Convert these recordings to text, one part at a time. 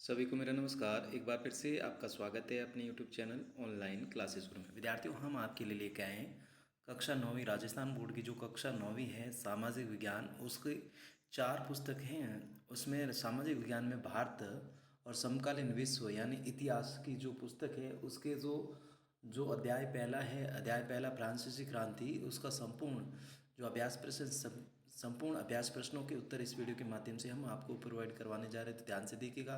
सभी को मेरा नमस्कार। एक बार फिर से आपका स्वागत है अपने यूट्यूब चैनल ऑनलाइन क्लासेस गुरु में। विद्यार्थियों, हम आपके लिए लेके आए हैं कक्षा 9वीं राजस्थान बोर्ड की जो कक्षा 9वीं है सामाजिक विज्ञान, उसके 4 पुस्तक हैं। उसमें सामाजिक विज्ञान में भारत और समकालीन विश्व यानी इतिहास की जो पुस्तक है उसके जो जो अध्याय पहला है, अध्याय पहला फ्रांसीसी क्रांति, उसका संपूर्ण जो अभ्यास प्रश्न संपूर्ण अभ्यास प्रश्नों के उत्तर इस वीडियो के माध्यम से हम आपको प्रोवाइड करवाने जा रहे हैं। तो ध्यान से देखिएगा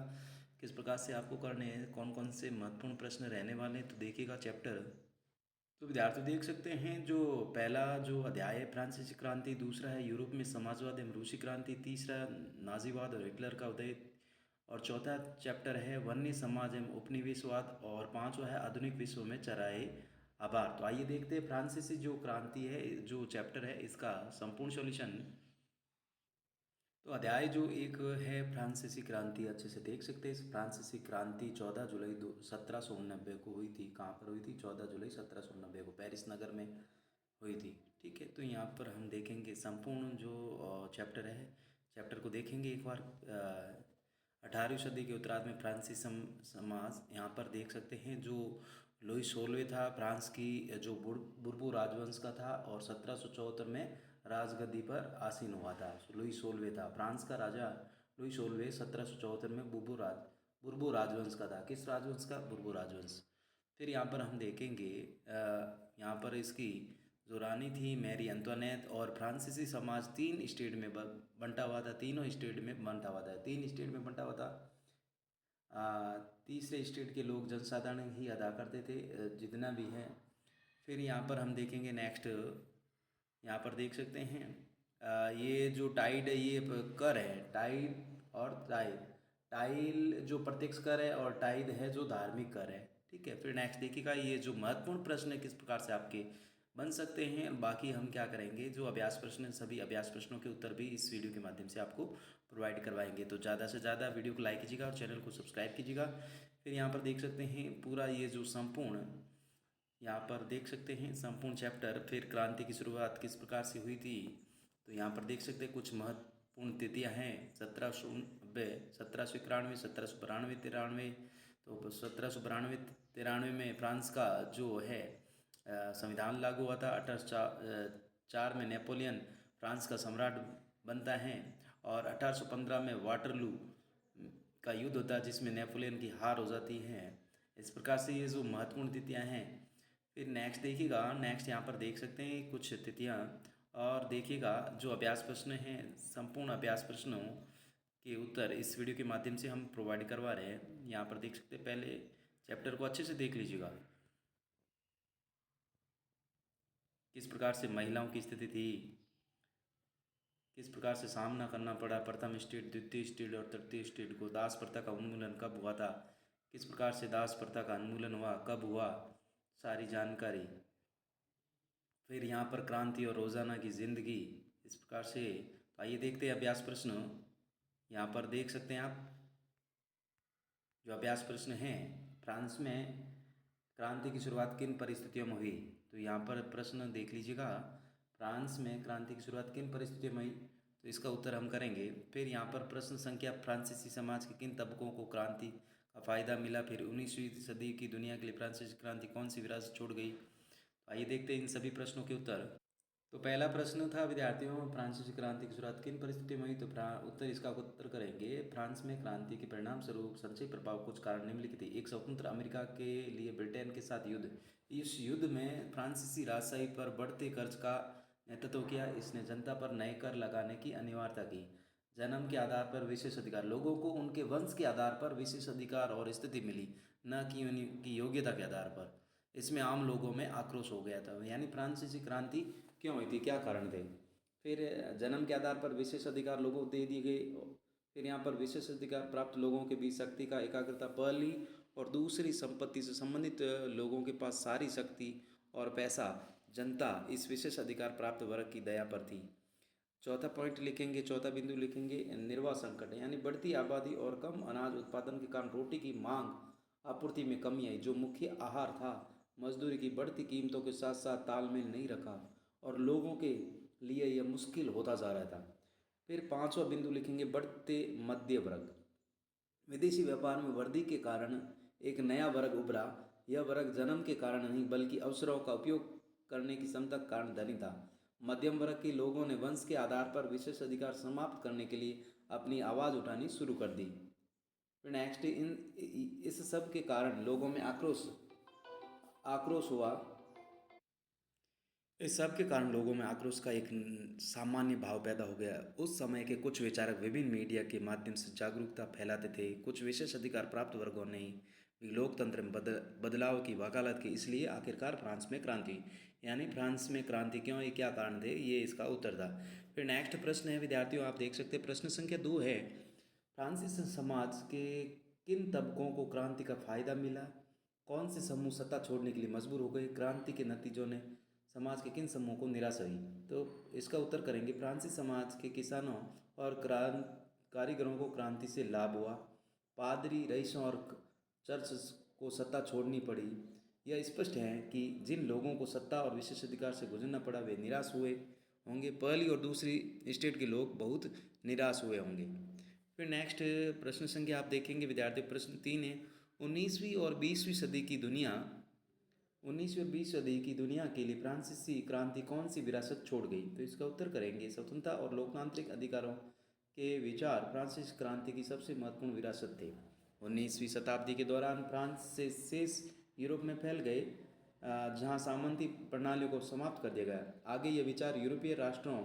किस प्रकार से आपको करने हैं, कौन कौन से महत्वपूर्ण प्रश्न रहने वाले हैं। तो देखिएगा चैप्टर। तो विद्यार्थी देख सकते हैं जो पहला जो अध्याय है फ्रांसीसी क्रांति, दूसरा है यूरोप में समाजवाद एवं रूसी क्रांति, तीसरा नाजीवाद और हिटलर का उदय, और चौथा चैप्टर है वन्य समाज एवं उपनिवेशवाद, और पांचवा है आधुनिक विश्व में चराए आभार। तो आइए देखते हैं फ्रांसीसी जो क्रांति है, जो चैप्टर है, इसका संपूर्ण सॉल्यूशन। तो अध्याय जो एक है फ्रांसीसी क्रांति, अच्छे से देख सकते हैं। इस फ्रांसीसी क्रांति 14 जुलाई 1789 को हुई थी। कहाँ पर हुई थी? 14 जुलाई 1789 को पेरिस नगर में हुई थी। ठीक है, तो यहाँ पर हम देखेंगे संपूर्ण जो चैप्टर है, चैप्टर को देखेंगे एक बार। 18वीं सदी के उत्तरार्ध में फ्रांसीसी समाज, यहाँ पर देख सकते हैं जो लुई 16वें था फ्रांस की जो बुर्बो राजवंश का था, और 1774 में राजगद्दी पर आसीन हुआ था। लुई 16वें था फ्रांस का राजा। लुई 16वें 1774 में बुर्बो राजवंश का था। किस राजवंश का? बुर्बो राजवंश। फिर यहाँ पर हम देखेंगे यहाँ पर इसकी जो रानी थी मैरी एंटोनेट, और फ्रांसीसी समाज 3 स्टेट में बंटा हुआ था। तीनों स्टेट में बंटा हुआ था, 3 स्टेट में बंटा हुआ था। तीसरे स्टेट के लोग जनसाधारण ही अदा करते थे, जितना भी है। फिर यहाँ पर हम देखेंगे नेक्स्ट, यहाँ पर देख सकते हैं ये जो टाइड है ये कर है, टाइड और टाइल। टाइल जो प्रत्यक्ष कर है, और टाइड है जो धार्मिक कर है। ठीक है, फिर नेक्स्ट देखिएगा ये जो महत्वपूर्ण प्रश्न है किस प्रकार से आपके बन सकते हैं। बाकी हम क्या करेंगे, जो अभ्यास प्रश्न, सभी अभ्यास प्रश्नों के उत्तर भी इस वीडियो के माध्यम से आपको प्रोवाइड करवाएंगे। तो ज़्यादा से ज़्यादा वीडियो को लाइक कीजिएगा और चैनल को सब्सक्राइब कीजिएगा। फिर यहाँ पर देख सकते हैं पूरा ये जो संपूर्ण, यहाँ पर देख सकते हैं संपूर्ण चैप्टर। फिर क्रांति की शुरुआत किस प्रकार से हुई थी, तो यहाँ पर देख सकते हैं कुछ महत्वपूर्ण तिथियाँ हैं। 1790, 1791, 1792, 93। तो 1792 में फ्रांस का जो है संविधान लागू हुआ था। 1804 में नेपोलियन फ्रांस का सम्राट बनता है, और 1815 में वाटरलू का युद्ध होता है जिसमें नेपोलियन की हार हो जाती है। इस प्रकार से ये जो महत्वपूर्ण तिथियां हैं। फिर नेक्स्ट देखिएगा, नेक्स्ट यहाँ पर देख सकते हैं कुछ तिथियां, और देखिएगा जो अभ्यास प्रश्न हैं, संपूर्ण अभ्यास प्रश्नों के उत्तर इस वीडियो के माध्यम से हम प्रोवाइड करवा रहे हैं। यहाँ पर देख सकते हैं, पहले चैप्टर को अच्छे से देख लीजिएगा किस प्रकार से महिलाओं की स्थिति थी, किस प्रकार से सामना करना पड़ा प्रथम स्टेट, द्वितीय स्टेट और तृतीय स्टेट को। दास प्रथा का उन्मूलन कब हुआ था, किस प्रकार से दास प्रथा का उन्मूलन हुआ, कब हुआ, सारी जानकारी। फिर यहाँ पर क्रांति और रोजाना की जिंदगी, इस प्रकार से। तो आइए देखते हैं अभ्यास प्रश्न। यहाँ पर देख सकते हैं आप जो अभ्यास प्रश्न हैं, फ्रांस में क्रांति की शुरुआत किन परिस्थितियों में हुई। तो यहाँ पर प्रश्न देख लीजिएगा, फ्रांस में क्रांति की शुरुआत किन परिस्थितियों में हुई, तो इसका उत्तर हम करेंगे। फिर यहाँ पर प्रश्न संख्या, फ्रांसीसी समाज के किन तबकों को क्रांति का फ़ायदा मिला। फिर 19वीं सदी की दुनिया के लिए फ्रांसीसी क्रांति कौन सी विरासत छोड़ गई। तो आइए देखते हैं इन सभी प्रश्नों के उत्तर। तो पहला प्रश्न था विद्यार्थियों, फ्रांसीसी क्रांति की शुरुआत किन परिस्थितियों में हुई। तो उत्तर, इसका उत्तर करेंगे फ्रांस में क्रांति के परिणाम स्वरूप संचयी प्रभाव कुछ कारण निम्नलिखित थे। एक, स्वतंत्र अमेरिका के लिए ब्रिटेन के साथ युद्ध। इस युद्ध में फ्रांसीसी राजशाही पर बढ़ते कर्ज का नेतृत्व किया। इसने जनता पर नए कर लगाने की अनिवार्यता की। जन्म के आधार पर विशेष अधिकार, लोगों को उनके वंश के आधार पर विशेष अधिकार और स्थिति मिली, न कि उनकी योग्यता के आधार पर। इसमें आम लोगों में आक्रोश हो गया था। यानी फ्रांसीसी क्रांति क्यों हुई थी, क्या कारण थे। फिर जन्म के आधार पर विशेष अधिकार लोगों को दे दिए गए। फिर यहाँ पर विशेष अधिकार प्राप्त लोगों के बीच शक्ति का एकाग्रता पहली, और दूसरी संपत्ति से संबंधित लोगों के पास सारी शक्ति और पैसा, जनता इस विशेष अधिकार प्राप्त वर्ग की दया पर थी। चौथा पॉइंट लिखेंगे, चौथा बिंदु लिखेंगे, निर्वाह संकट, यानी बढ़ती आबादी और कम अनाज उत्पादन के कारण रोटी की मांग आपूर्ति में कमी आई। जो मुख्य आहार था, मजदूरी की बढ़ती कीमतों के साथ साथ तालमेल नहीं रखा, और लोगों के लिए यह मुश्किल होता जा रहा था। फिर पांचवा बिंदु लिखेंगे, बढ़ते मध्य वर्ग, विदेशी व्यापार में वृद्धि के कारण एक नया वर्ग उभरा। यह वर्ग जन्म के कारण नहीं बल्कि अवसरों का उपयोग करने की क्षमता के कारण धनी था। मध्यम वर्ग के लोगों ने वंश के आधार पर विशेष अधिकार समाप्त करने के लिए अपनी आवाज़ उठानी शुरू कर दी। फिर नेक्स्ट, इस सब के कारण लोगों में आक्रोश आक्रोश हुआ। इस सब के कारण लोगों में आक्रोश का एक सामान्य भाव पैदा हो गया। उस समय के कुछ विचारक विभिन्न मीडिया के माध्यम से जागरूकता फैलाते थे। कुछ विशेष अधिकार प्राप्त वर्गों ने भी लोकतंत्र में बदलाव की वकालत की। इसलिए आखिरकार फ्रांस में क्रांति, यानी फ्रांस में क्रांति क्यों, ये क्या कारण थे, ये इसका उत्तर था। फिर नेक्स्ट प्रश्न है विद्यार्थियों, आप देख सकते हैं प्रश्न संख्या 2 है, फ्रांसीसी समाज के किन तबकों को क्रांति का फायदा मिला? कौन से समूह सत्ता छोड़ने के लिए मजबूर हो गए? क्रांति के नतीजों ने समाज के किन समूहों को निराशा हुई? तो इसका उत्तर करेंगे, फ्रांसीसी समाज के किसानों और कारीगरों को क्रांति से लाभ हुआ। पादरी, रईसों और चर्च को सत्ता छोड़नी पड़ी। यह स्पष्ट है कि जिन लोगों को सत्ता और विशेष अधिकार से गुजरना पड़ा वे निराश हुए होंगे। पहली और दूसरी स्टेट के लोग बहुत निराश हुए होंगे। फिर नेक्स्ट प्रश्न संख्या आप देखेंगे विद्यार्थी, प्रश्न 3 है, 19वीं और 20वीं सदी की दुनिया 19वीं और 20वीं सदी की दुनिया के लिए फ्रांसीसी क्रांति कौन सी विरासत छोड़ गई? तो इसका उत्तर करेंगे, स्वतंत्रता और लोकतांत्रिक अधिकारों के विचार फ्रांसीसी क्रांति की सबसे महत्वपूर्ण विरासत थे। 19वीं शताब्दी के दौरान फ्रांस से शेष यूरोप में फैल गए, जहां सामंती प्रणालियों को समाप्त कर दिया गया। आगे ये विचार यूरोपीय राष्ट्रों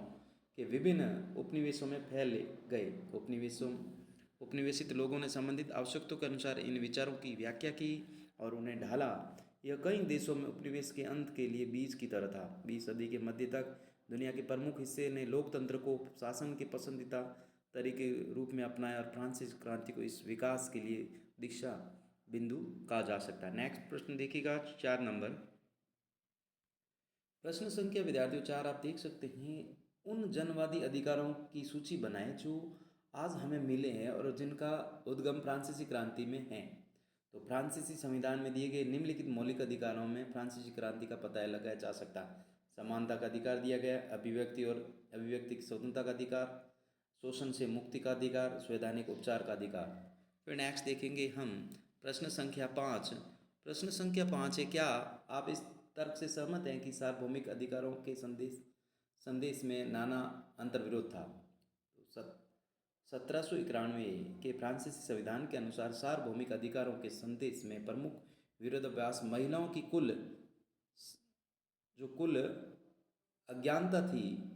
के विभिन्न उपनिवेशों में फैल गए। उपनिवेशित लोगों ने संबंधित आवश्यकताओं के अनुसार इन विचारों की व्याख्या की और उन्हें ढाला। यह कई देशों में उपनिवेश के अंत के लिए बीज की तरह था। 20 सदी के मध्य तक दुनिया के प्रमुख हिस्से ने लोकतंत्र को शासन के पसंदीदा तरीके रूप में अपनाया और फ्रांसीसी क्रांति को इस विकास के लिए दीक्षा बिंदु कहा जा सकता है। नेक्स्ट प्रश्न देखिएगा 4 नंबर, प्रश्न संख्या विद्यार्थियों 4 आप देख सकते हैं, उन जनवादी अधिकारों की सूची बनाएं जो आज हमें मिले हैं और जिनका उद्गम फ्रांसीसी क्रांति में है। तो फ्रांसीसी संविधान में दिए गए निम्नलिखित मौलिक अधिकारों में फ्रांसीसी क्रांति का पता लगाया जा सकता है। समानता का अधिकार दिया गया, अभिव्यक्ति की स्वतंत्रता का अधिकार, शोषण से मुक्ति का अधिकार, संवैधानिक उपचार का अधिकार। फिर नेक्स्ट देखेंगे हम प्रश्न संख्या 5। प्रश्न संख्या 5 है, क्या आप इस तर्क से सहमत हैं कि सार्वभौमिक अधिकारों के संदेश में नाना अंतर्विरोध था? तो 1791 के फ्रांसीसी संविधान के अनुसार सार्वभौमिक अधिकारों के संदेश में प्रमुख विरोधाभास महिलाओं की कुल अज्ञानता थी।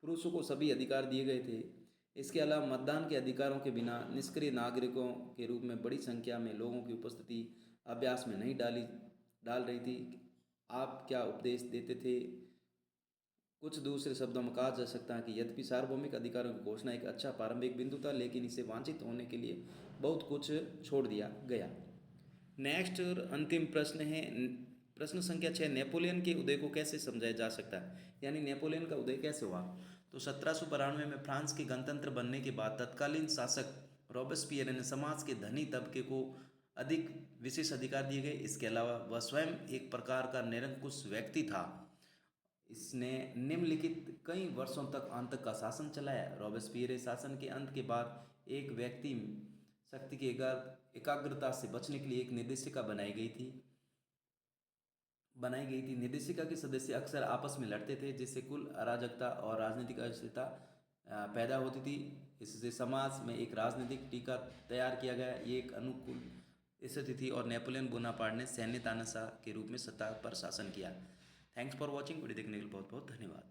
पुरुषों को सभी अधिकार दिए गए थे। इसके अलावा मतदान के अधिकारों के बिना निष्क्रिय नागरिकों के रूप में बड़ी संख्या में लोगों की उपस्थिति अभ्यास में नहीं डाल रही थी। आप क्या उपदेश देते थे? कुछ दूसरे शब्दों में कहा जा सकता है कि यद्यपि सार्वभौमिक अधिकारों की घोषणा एक अच्छा प्रारंभिक बिंदु था, लेकिन इसे वांछित होने के लिए बहुत कुछ छोड़ दिया गया। नेक्स्ट और अंतिम प्रश्न है प्रश्न संख्या 6, नेपोलियन के उदय को कैसे समझाया जा सकता है, यानी नेपोलियन का उदय कैसे हुआ? तो 1792 में फ्रांस के गणतंत्र बनने के बाद तत्कालीन शासक रॉबेस्पियर ने समाज के धनी तबके को अधिक विशेष अधिकार दिए गए। इसके अलावा वह स्वयं एक प्रकार का निरंकुश व्यक्ति था। इसने निम्नलिखित कई वर्षों तक अंत का शासन चलाया। रॉबेस्पियर शासन के अंत के बाद एक व्यक्ति शक्ति की एकाग्रता से बचने के लिए एक निर्देशिका बनाई गई थी। निर्देशिका के सदस्य अक्सर आपस में लड़ते थे, जिससे कुल अराजकता और राजनीतिक अस्थिरता पैदा होती थी। इससे समाज में एक राजनीतिक टीका तैयार किया गया। ये एक अनुकूल स्थिति थी और नेपोलियन बोनापार्ट ने सैन्य तानाशाह के रूप में सत्ता पर शासन किया। Thanks for watching. वीडियो देखने के लिए बहुत बहुत धन्यवाद।